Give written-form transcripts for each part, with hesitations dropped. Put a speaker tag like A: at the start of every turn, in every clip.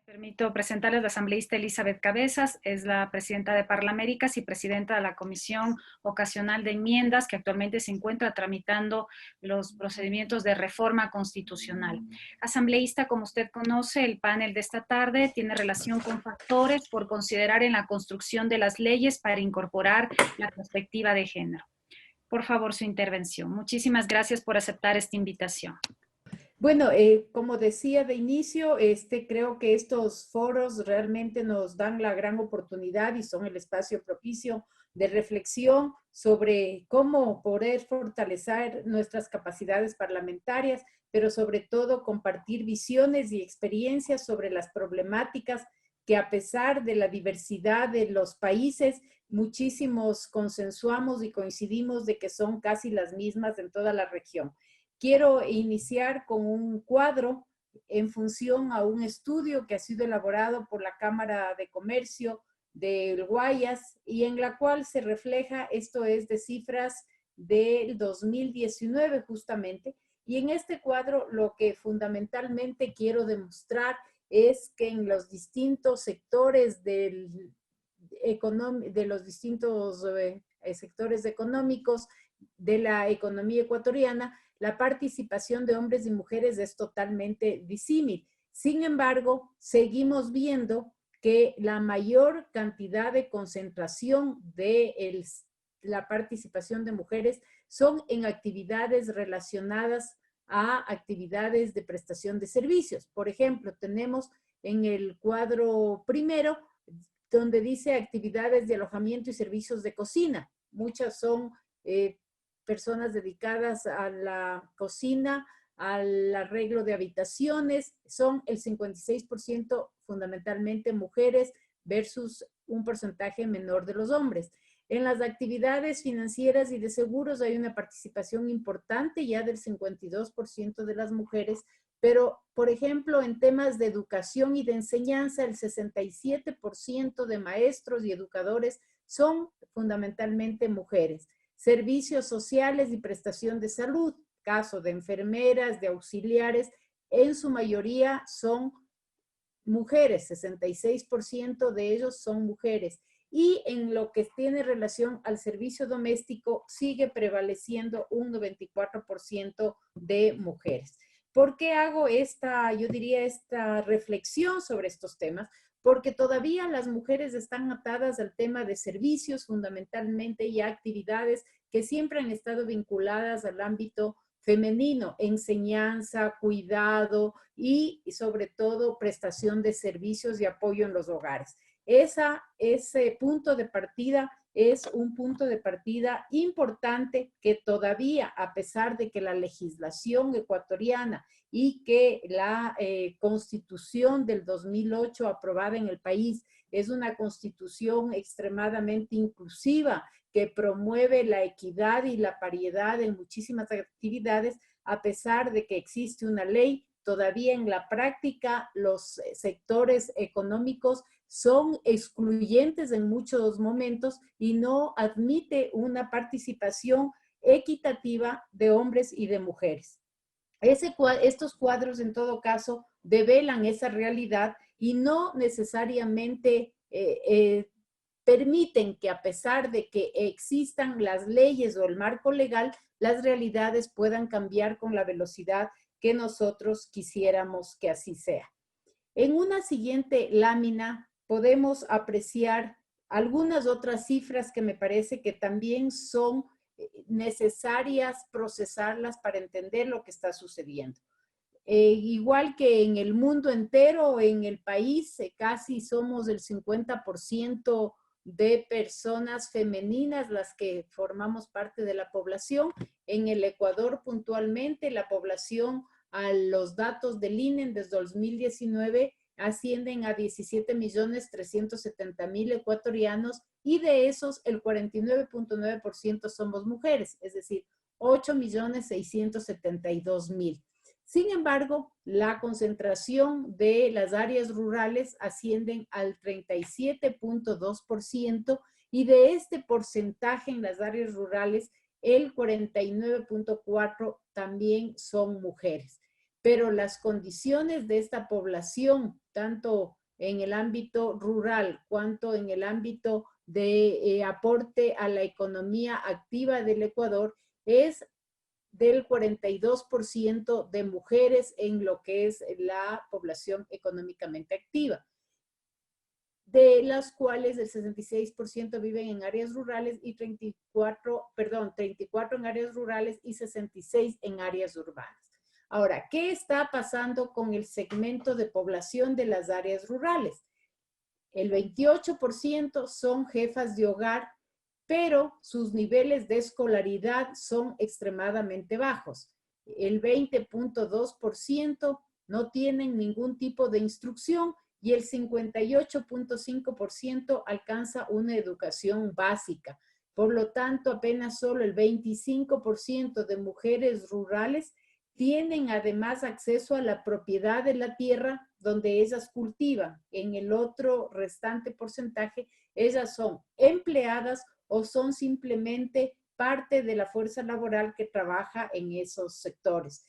A: Permito presentarles a la asambleísta Elizabeth Cabezas, es la presidenta de Parlaméricas y presidenta de la Comisión Ocasional de Enmiendas, que actualmente se encuentra tramitando los procedimientos de reforma constitucional. Asambleísta, como usted conoce, el panel de esta tarde tiene relación con factores por considerar en la construcción de las leyes para incorporar la perspectiva de género. Por favor, su intervención. Muchísimas gracias por aceptar esta invitación.
B: Bueno, como decía de inicio, creo que estos foros realmente nos dan la gran oportunidad y son el espacio propicio de reflexión sobre cómo poder fortalecer nuestras capacidades parlamentarias, pero sobre todo compartir visiones y experiencias sobre las problemáticas que a pesar de la diversidad de los países, muchísimos consensuamos y coincidimos de que son casi las mismas en toda la región. Quiero iniciar con un cuadro en función a un estudio que ha sido elaborado por la Cámara de Comercio del Guayas y en la cual se refleja, esto es de cifras del 2019 justamente, y en este cuadro lo que fundamentalmente quiero demostrar es que en los distintos sectores de los distintos sectores económicos de la economía ecuatoriana, la participación de hombres y mujeres es totalmente disímil. Sin embargo, seguimos viendo que la mayor cantidad de concentración de la participación de mujeres son en actividades relacionadas a actividades de prestación de servicios. Por ejemplo, tenemos en el cuadro primero, donde dice actividades de alojamiento y servicios de cocina. Muchas son personas dedicadas a la cocina, al arreglo de habitaciones, son el 56% fundamentalmente mujeres versus un porcentaje menor de los hombres. En las actividades financieras y de seguros hay una participación importante ya del 52% de las mujeres, pero, por ejemplo, en temas de educación y de enseñanza, el 67% de maestros y educadores son fundamentalmente mujeres. Servicios sociales y prestación de salud, caso de enfermeras, de auxiliares, en su mayoría son mujeres, 66% de ellos son mujeres. Y en lo que tiene relación al servicio doméstico, sigue prevaleciendo un 94% de mujeres. ¿Por qué hago yo diría, esta reflexión sobre estos temas? Porque todavía las mujeres están atadas al tema de servicios fundamentalmente y actividades que siempre han estado vinculadas al ámbito femenino, enseñanza, cuidado y sobre todo prestación de servicios y apoyo en los hogares. Ese punto de partida es un punto de partida importante que todavía, a pesar de que la legislación ecuatoriana y que la constitución del 2008 aprobada en el país es una constitución extremadamente inclusiva que promueve la equidad y la paridad en muchísimas actividades, a pesar de que existe una ley, todavía en la práctica los sectores económicos son excluyentes en muchos momentos y no admite una participación equitativa de hombres y de mujeres. Estos cuadros, en todo caso, develan esa realidad y no necesariamente permiten que, a pesar de que existan las leyes o el marco legal, las realidades puedan cambiar con la velocidad que nosotros quisiéramos que así sea. En una siguiente lámina podemos apreciar algunas otras cifras que me parece que también son necesarias procesarlas para entender lo que está sucediendo. Igual que en el mundo entero, en el país, casi somos el 50% de personas femeninas las que formamos parte de la población. En el Ecuador, puntualmente, la población, a los datos del INE desde 2019, ascienden a 17.370.000 ecuatorianos y de esos el 49.9% somos mujeres, es decir, 8.672.000. Sin embargo, la concentración de las áreas rurales ascienden al 37.2% y de este porcentaje en las áreas rurales, el 49.4% también son mujeres. pero las condiciones de esta población, tanto en el ámbito rural cuanto en el ámbito de aporte a la economía activa del Ecuador, es del 42% de mujeres en lo que es la población económicamente activa, de las cuales el 66% viven en áreas rurales y 34 en áreas rurales y 66 en áreas urbanas. Ahora, ¿qué está pasando con el segmento de población de las áreas rurales? El 28% son jefas de hogar, pero sus niveles de escolaridad son extremadamente bajos. El 20.2% no tienen ningún tipo de instrucción y el 58.5% alcanza una educación básica. Por lo tanto, apenas solo el 25% de mujeres rurales tienen además acceso a la propiedad de la tierra donde ellas cultivan. En el otro restante porcentaje, ellas son empleadas o son simplemente parte de la fuerza laboral que trabaja en esos sectores.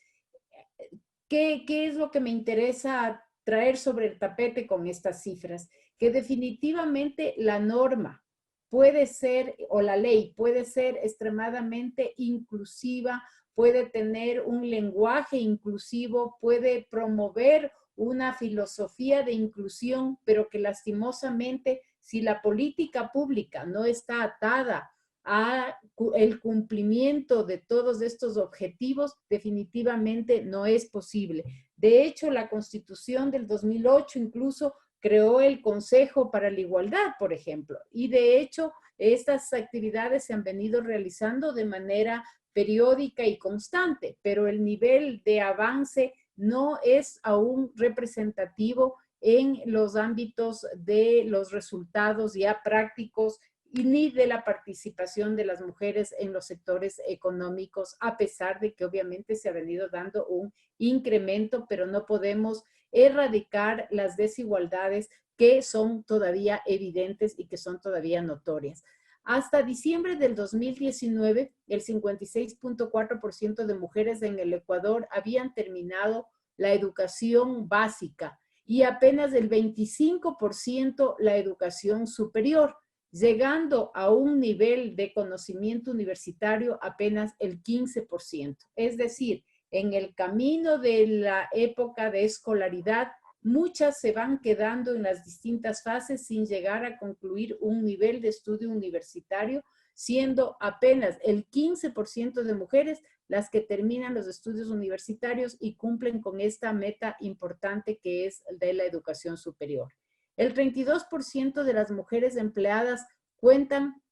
B: ¿Qué es lo que me interesa traer sobre el tapete con estas cifras? Que definitivamente la norma puede ser, o la ley puede ser extremadamente inclusiva, puede tener un lenguaje inclusivo, puede promover una filosofía de inclusión, pero que lastimosamente, si la política pública no está atada a el cumplimiento de todos estos objetivos, definitivamente no es posible. De hecho, la Constitución del 2008 incluso creó el Consejo para la Igualdad, por ejemplo, y de hecho estas actividades se han venido realizando de manera periódica y constante, pero el nivel de avance no es aún representativo en los ámbitos de los resultados ya prácticos y ni de la participación de las mujeres en los sectores económicos, a pesar de que obviamente se ha venido dando un incremento, pero no podemos erradicar las desigualdades que son todavía evidentes y que son todavía notorias. Hasta diciembre del 2019, el 56.4% de mujeres en el Ecuador habían terminado la educación básica y apenas el 25% la educación superior, llegando a un nivel de conocimiento universitario apenas el 15%. Es decir, en el camino de la época de escolaridad, muchas se van quedando en las distintas fases sin llegar a concluir un nivel de estudio universitario, siendo apenas el 15% de mujeres las que terminan los estudios universitarios y cumplen con esta meta importante que es de la educación superior. El 32% de las mujeres empleadas cuentan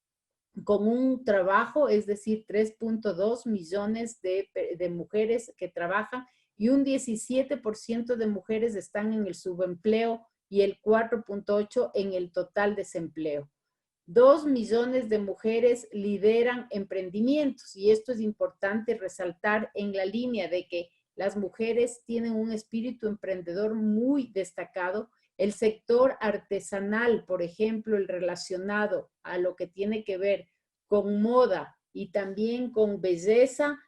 B: con un trabajo, es decir, 3.2 millones de mujeres que trabajan y un 17% de mujeres están en el subempleo y el 4.8% en el total desempleo. 2 millones de mujeres lideran emprendimientos y esto es importante resaltar en la línea de que las mujeres tienen un espíritu emprendedor muy destacado. El sector artesanal, por ejemplo, el relacionado a lo que tiene que ver con moda y también con belleza,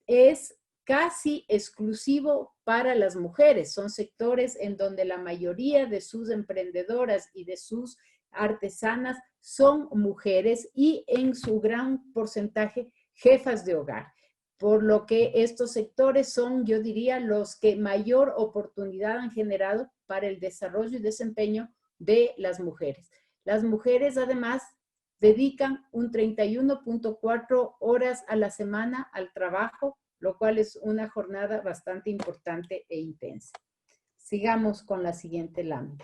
B: es casi exclusivo para las mujeres. Son sectores en donde la mayoría de sus emprendedoras y de sus artesanas son mujeres y en su gran porcentaje jefas de hogar. Por lo que estos sectores son, yo diría, los que mayor oportunidad han generado para el desarrollo y desempeño de las mujeres. Las mujeres, además, dedican un 31.4 horas a la semana al trabajo, lo cual es una jornada bastante importante e intensa. Sigamos con la siguiente lámina.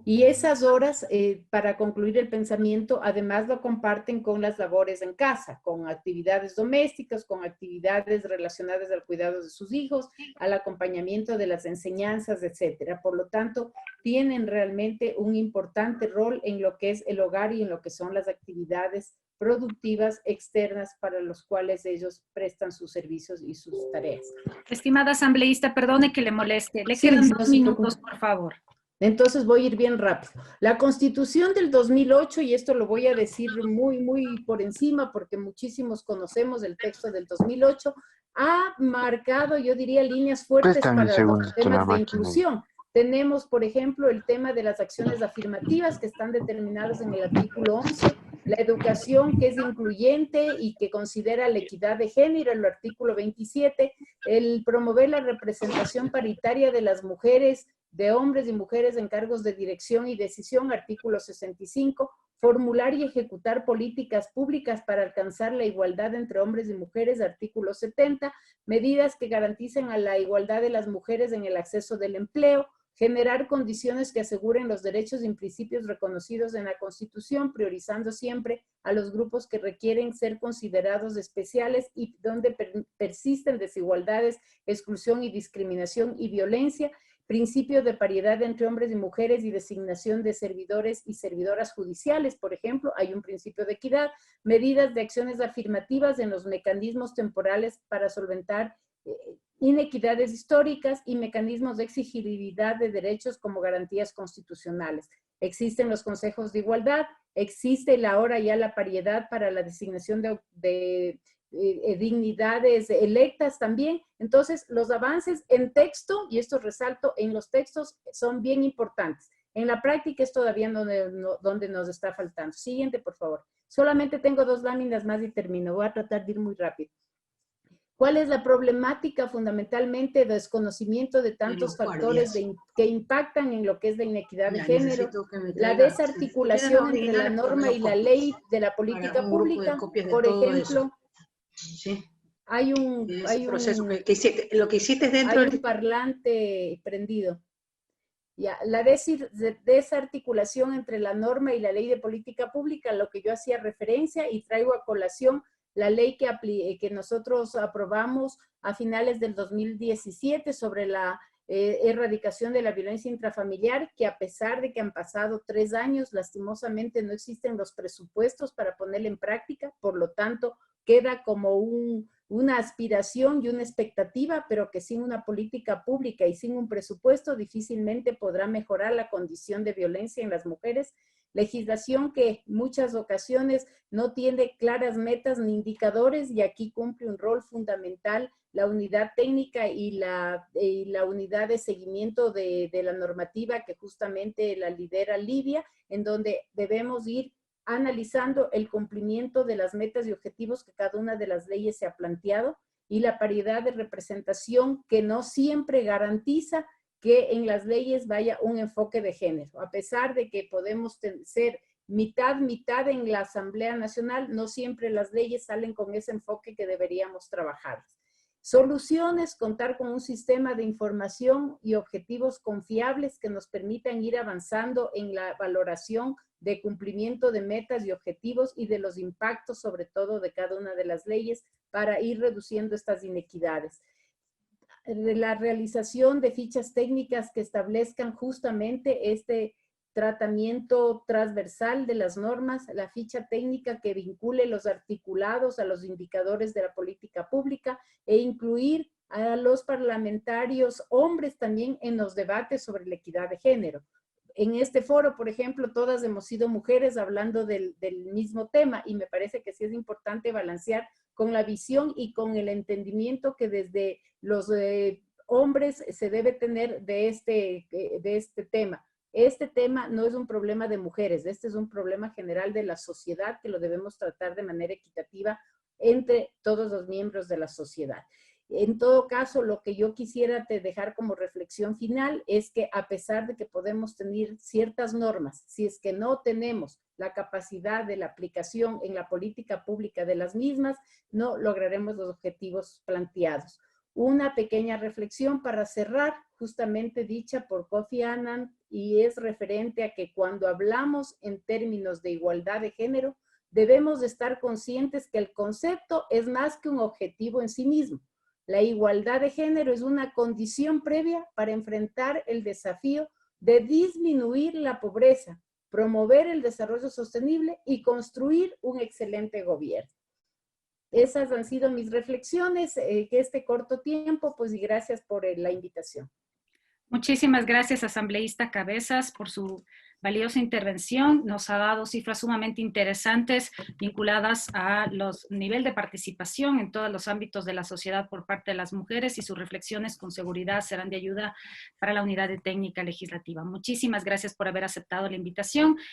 B: Y esas horas, para concluir el pensamiento, además lo comparten con las labores en casa, con actividades domésticas, con actividades relacionadas al cuidado de sus hijos, al acompañamiento de las enseñanzas, etcétera. Por lo tanto, tienen realmente un importante rol en lo que es el hogar y en lo que son las actividades productivas externas para los cuales ellos prestan sus servicios y sus tareas.
A: Estimada asambleísta, perdone que le moleste. Le quedan 2 minutos, por favor.
B: Entonces voy a ir bien rápido. La Constitución del 2008, y esto lo voy a decir muy por encima porque muchísimos conocemos el texto del 2008, ha marcado, yo diría, líneas fuertes
C: Préstame un
B: para
C: segundo,
B: los
C: la
B: temas de
C: máquina.
B: inclusión. Tenemos, por ejemplo, el tema de las acciones afirmativas que están determinadas en el artículo 11, la educación que es incluyente y que considera la equidad de género, el artículo 27, el promover la representación paritaria de las mujeres, de hombres y mujeres en cargos de dirección y decisión, artículo 65, formular y ejecutar políticas públicas para alcanzar la igualdad entre hombres y mujeres, artículo 70, medidas que garanticen a la igualdad de las mujeres en el acceso del empleo, generar condiciones que aseguren los derechos y principios reconocidos en la Constitución, priorizando siempre a los grupos que requieren ser considerados especiales y donde persisten desigualdades, exclusión y discriminación y violencia, principio de paridad entre hombres y mujeres y designación de servidores y servidoras judiciales, por ejemplo, hay un principio de equidad, medidas de acciones afirmativas en los mecanismos temporales para solventar inequidades históricas y mecanismos de exigibilidad de derechos como garantías constitucionales. Existen los consejos de igualdad, existe ahora ya la paridad para la designación de dignidades electas también. Entonces, los avances en texto, y esto resalto, en los textos son bien importantes. En la práctica es todavía donde nos está faltando. Siguiente, por favor. Solamente tengo 2 láminas más y termino. Voy a tratar de ir muy rápido. ¿Cuál es la problemática? Fundamentalmente, desconocimiento de tantos factores que impactan en lo que es la inequidad de género, la desarticulación entre la norma y la ley de la política pública. Por ejemplo,
D: sí.
B: Hay un
D: lo que hiciste dentro
B: hay un parlante prendido. Ya, la desarticulación entre la norma y la ley de política pública, lo que yo hacía referencia y traigo a colación la ley que nosotros aprobamos a finales del 2017 sobre la erradicación de la violencia intrafamiliar, que a pesar de que han pasado 3 años, lastimosamente no existen los presupuestos para ponerla en práctica, por lo tanto, queda como una aspiración y una expectativa, pero que sin una política pública y sin un presupuesto difícilmente podrá mejorar la condición de violencia en las mujeres. Legislación que en muchas ocasiones no tiene claras metas ni indicadores y aquí cumple un rol fundamental la unidad técnica y la unidad de seguimiento de la normativa que justamente la lidera Livia, en donde debemos ir analizando el cumplimiento de las metas y objetivos que cada una de las leyes se ha planteado y la paridad de representación que no siempre garantiza que en las leyes vaya un enfoque de género. A pesar de que podemos ser mitad en la Asamblea Nacional, no siempre las leyes salen con ese enfoque que deberíamos trabajar. Soluciones, contar con un sistema de información y objetivos confiables que nos permitan ir avanzando en la valoración de cumplimiento de metas y objetivos y de los impactos, sobre todo de cada una de las leyes, para ir reduciendo estas inequidades. La realización de fichas técnicas que establezcan justamente este tratamiento transversal de las normas, la ficha técnica que vincule los articulados a los indicadores de la política pública e incluir a los parlamentarios hombres también en los debates sobre la equidad de género. En este foro, por ejemplo, todas hemos sido mujeres hablando del mismo tema y me parece que sí es importante balancear con la visión y con el entendimiento que desde los hombres se debe tener de este tema. Este tema no es un problema de mujeres, este es un problema general de la sociedad que lo debemos tratar de manera equitativa entre todos los miembros de la sociedad. En todo caso, lo que yo quisiera dejar como reflexión final es que a pesar de que podemos tener ciertas normas, si es que no tenemos la capacidad de la aplicación en la política pública de las mismas, no lograremos los objetivos planteados. Una pequeña reflexión para cerrar, justamente dicha por Kofi Annan, y es referente a que cuando hablamos en términos de igualdad de género, debemos de estar conscientes que el concepto es más que un objetivo en sí mismo. La igualdad de género es una condición previa para enfrentar el desafío de disminuir la pobreza, promover el desarrollo sostenible y construir un excelente gobierno. Esas han sido mis reflexiones, que este corto tiempo, pues y gracias por la invitación.
A: Muchísimas gracias, asambleísta Cabezas, por su valiosa intervención. Nos ha dado cifras sumamente interesantes vinculadas a los nivel de participación en todos los ámbitos de la sociedad por parte de las mujeres, y sus reflexiones con seguridad serán de ayuda para la unidad de técnica legislativa. Muchísimas gracias por haber aceptado la invitación.